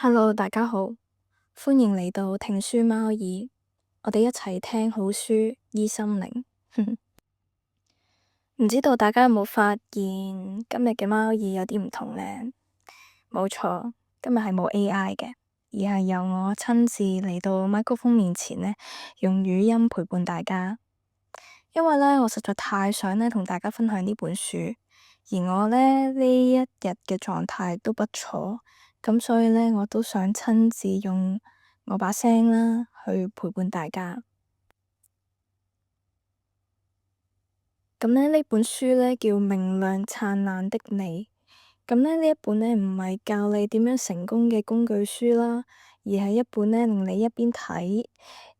Hello，大家好，歡迎嚟到聽書貓耳，我哋一齊聽好書，醫心靈。唔知道大家有冇發現今日嘅貓耳有啲唔同呢？冇錯，今日係冇 AI 嘅，而係由我親自嚟到麥克風面前呢，用語音陪伴大家。因為呢，我實在太想呢同大家分享呢本書，而我呢一日嘅狀態都不錯，咁所以呢，我都想親自用我把聲啦去陪伴大家。咁呢本書呢叫《明亮燦爛的你》，咁呢一本呢唔係教你點樣成功嘅工具書啦，而係一本呢令你一邊睇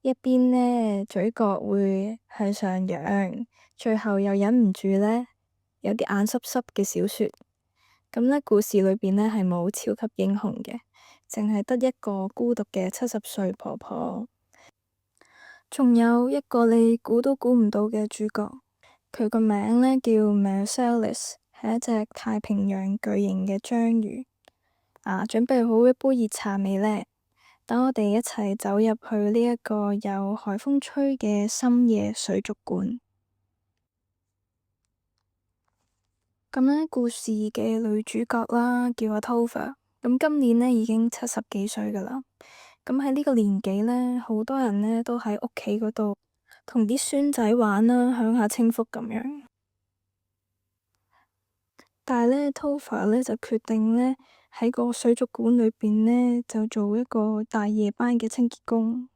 一邊呢嘴角會向上揚，最後又忍唔住呢有啲眼濕濕嘅小說。咁呢故事裏邊呢係冇超級英雄嘅，淨係得一個孤獨嘅70歲婆婆，仲有一個你估都估唔到嘅主角。佢個名呢叫 Marcellus，係一隻太平洋巨型嘅章魚。準備好一杯熱茶未呢？等我哋一齊走入去呢一個有海風吹嘅深夜水族館。咁呢故事嘅女主角啦，叫阿 Topher，咁今年呢已經70幾歲噶啦。咁喺呢個年紀呢，好多人呢都喺屋企嗰度同啲孫仔玩啦，享下清福咁樣。但係呢 Topher 呢就決定呢喺個水族館裏邊呢，就做一個大夜班嘅清潔工，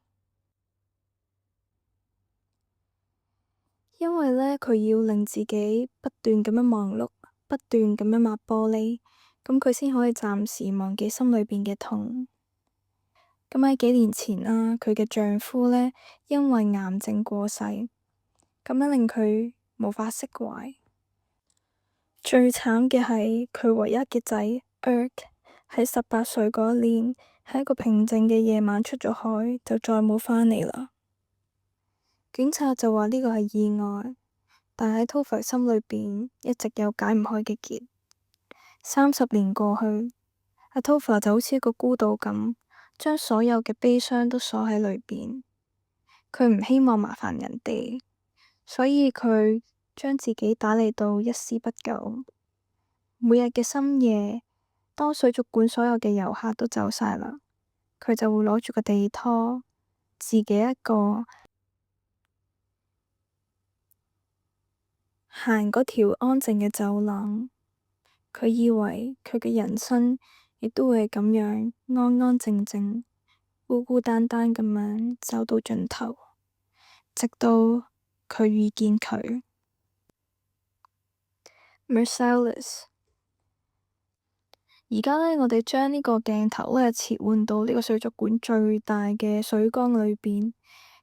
因為呢，佢要令自己不斷咁樣忙碌，不斷咁樣抹玻璃，咁佢先可以暫時忘記心裏邊嘅痛。咁喺幾年前啦，佢嘅丈夫呢，因為癌症過世，咁樣令佢無法釋懷。最慘嘅係佢唯一嘅仔 Eric 喺18歲嗰一年，喺一個平靜嘅夜晚出咗海，就再冇返嚟啦。警察就話呢個係意外，但喺 Topher 心裏邊一直有解唔開嘅結。30年過去，阿 Topher 就好似一個孤島咁，將所有嘅悲傷都鎖喺裏邊。佢唔希望麻煩人哋，所以佢將自己打理到一絲不苟。每日嘅深夜，當水族館所有嘅遊客都走晒啦，佢就會攞住個地拖，自己一個行嗰條安靜嘅走廊。佢以為佢嘅人生亦都會係咁樣安安靜靜、孤孤單單咁樣走到盡頭，直到佢遇見佢 Marcellus。而家呢，我哋將呢個鏡頭呢切換到呢個水族館最大嘅水缸裏邊，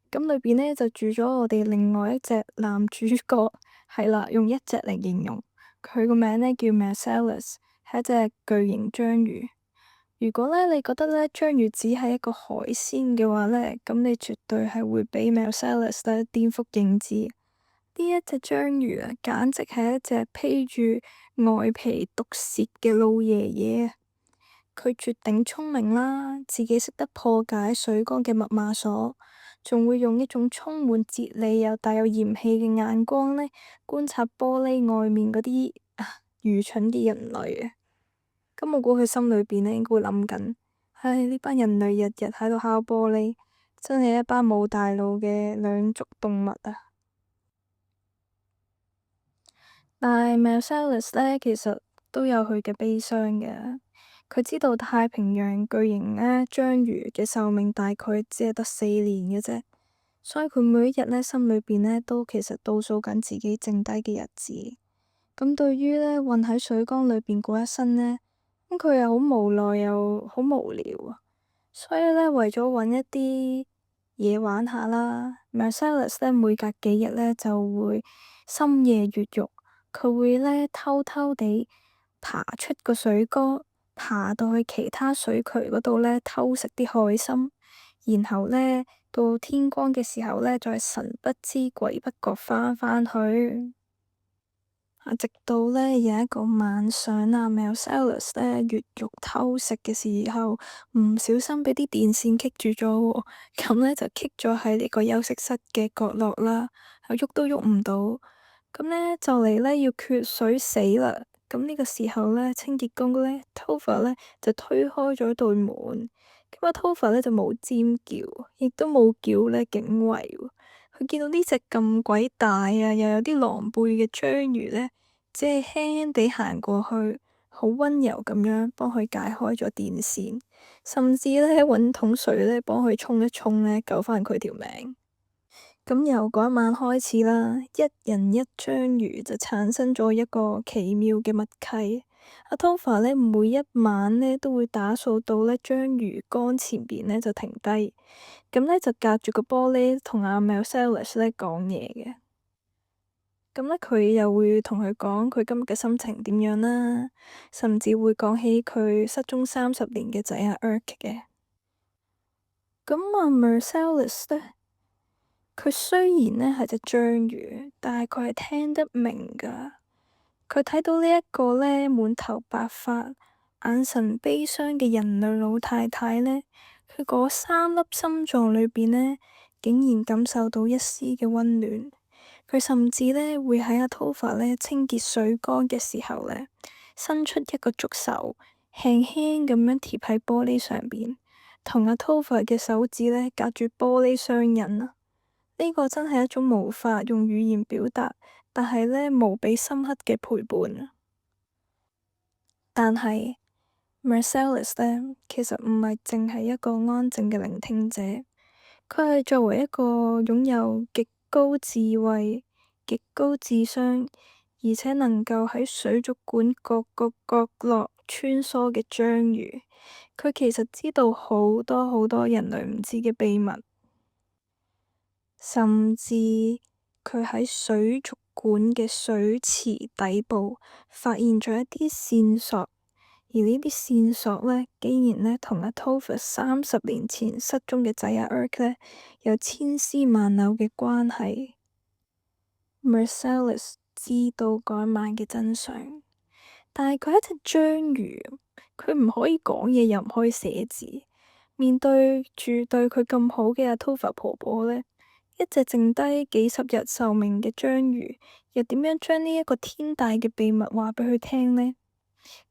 咁裏邊呢就住咗我哋另外一隻男主角，係啦，用一隻嚟形容。佢個名呢叫 Marcellus，係一隻巨型章魚。如果呢，你覺得呢章魚只係一個海鮮嘅話呢，咁你絕對係會俾 Marcellus 呢顛覆認知。呢一隻章魚啊，簡直係一隻披住外皮毒舌嘅老爺爺。佢絕頂聰明啦，自己識得破解水缸嘅密碼鎖，仲會用一種充滿哲理又帶有嫌棄嘅眼光呢觀察玻璃外面嗰啲愚蠢嘅人類啊！咁我估佢心裏邊呢應該會諗緊，唉，呢班人類日日喺度敲玻璃，真係一班冇大腦嘅兩足動物啊！但係 Marcellus 呢，其實都有佢嘅悲傷嘅。佢知道太平洋巨型呢章魚嘅壽命大概只係得4年嘅啫，所以佢每一日呢心裏邊呢都其實倒數緊自己剩低嘅日子。咁對於呢混喺水缸裏邊過一生呢，咁佢又好無奈又好無聊啊。所以呢，為咗揾一啲嘢玩下啦，Marcellus 呢每隔幾日呢就會深夜越獄，佢會呢偷偷地爬出個水缸，爬到去其他水渠嗰度呢偷食啲海參，然後呢，到天光嘅時候呢，再神不知鬼不覺返返去。直到呢有一個晚上啊，Marcellus 呢越獄偷食嘅時候，唔小心俾啲電線棘住咗喎，咁呢就棘咗喺呢個休息室嘅角落啦，喐都喐唔到，咁呢就嚟呢要缺水死啦，咁呢個時候呢，清潔工呢 Topher 呢就推開咗道門，咁啊 Topher 呢就冇尖叫，亦都冇叫呢警衛喎。佢見到呢隻咁鬼大啊，又有啲狼狽嘅章魚呢，只係輕輕地行過去，好溫柔咁樣幫佢解開咗電線，甚至呢搵桶水呢幫佢沖一沖呢，救返佢條命。咁由嗰一晚開始啦，一人一章魚就產生咗一個奇妙嘅默契。阿 Topher 呢每一晚呢都會打掃到呢章魚缸前邊呢就停低。咁呢就隔住個玻璃同阿 Marcellus 呢講嘢嘅，咁呢，佢又會同佢講佢今日嘅心情點樣啦，甚至會講起佢失蹤30年嘅仔阿 Erk 嘅。咁阿 Marcellus 呢，佢雖然呢係隻章魚，但係佢係聽得明㗎。佢睇到呢一個呢滿頭白髮、眼神悲傷嘅人類老太太呢，佢嗰3粒心臟裏邊呢，竟然感受到一絲嘅溫暖。佢甚至呢會喺阿 Topher 呢清潔水缸嘅時候呢，伸出一個觸手，輕輕咁樣貼喺玻璃上邊，同阿 Topher 嘅手指呢隔住玻璃相印啊！呢個真係一種無法用語言表達，但係呢無比深刻嘅陪伴。但係 Marcellus 呢，其實唔係淨係一個安靜嘅聆聽者，佢係作為一個擁有極高智慧、極高智商，而且能夠喺水族館各個角落穿梭嘅章魚，佢其實知道好多好多人類唔知嘅秘密。甚至佢喺水族館嘅水池底部發現咗一啲線索，而呢啲線索呢，竟然呢同阿 Topher 30年前失蹤嘅仔阿 Erk 呢有千絲萬縷嘅關係。Marcellus 知道嗰一晚嘅真相，但係佢係一隻章魚，佢唔可以講嘢，又唔可以寫字。面對住對佢咁好嘅阿 Topher 婆婆呢，一隻剩低幾十日壽命嘅章魚，又點樣將呢一個天大嘅秘密話俾佢聽呢？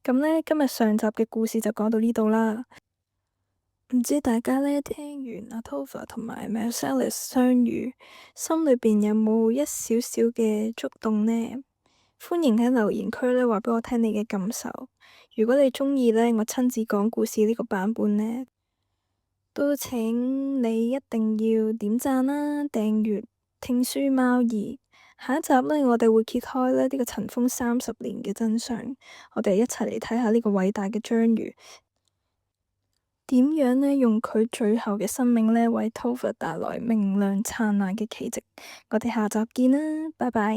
咁呢，今日上集嘅故事就講到呢度啦。唔知大家呢聽完阿 Topher 同埋 Marcellus 相遇，心裏邊有冇一少少嘅觸動呢？歡迎喺留言區呢話俾我聽你嘅感受。如果你鍾意呢，我親自講故事呢個版本呢，都請你一定要點讚啦、訂閱、聽書貓兒。下一集呢，我哋會揭開呢個塵封30年嘅真相。我哋一齊嚟睇下呢個偉大嘅章魚點樣呢？用佢最後嘅生命呢，為 Topher 帶來明亮燦爛嘅奇蹟。我哋下集見啦，拜拜。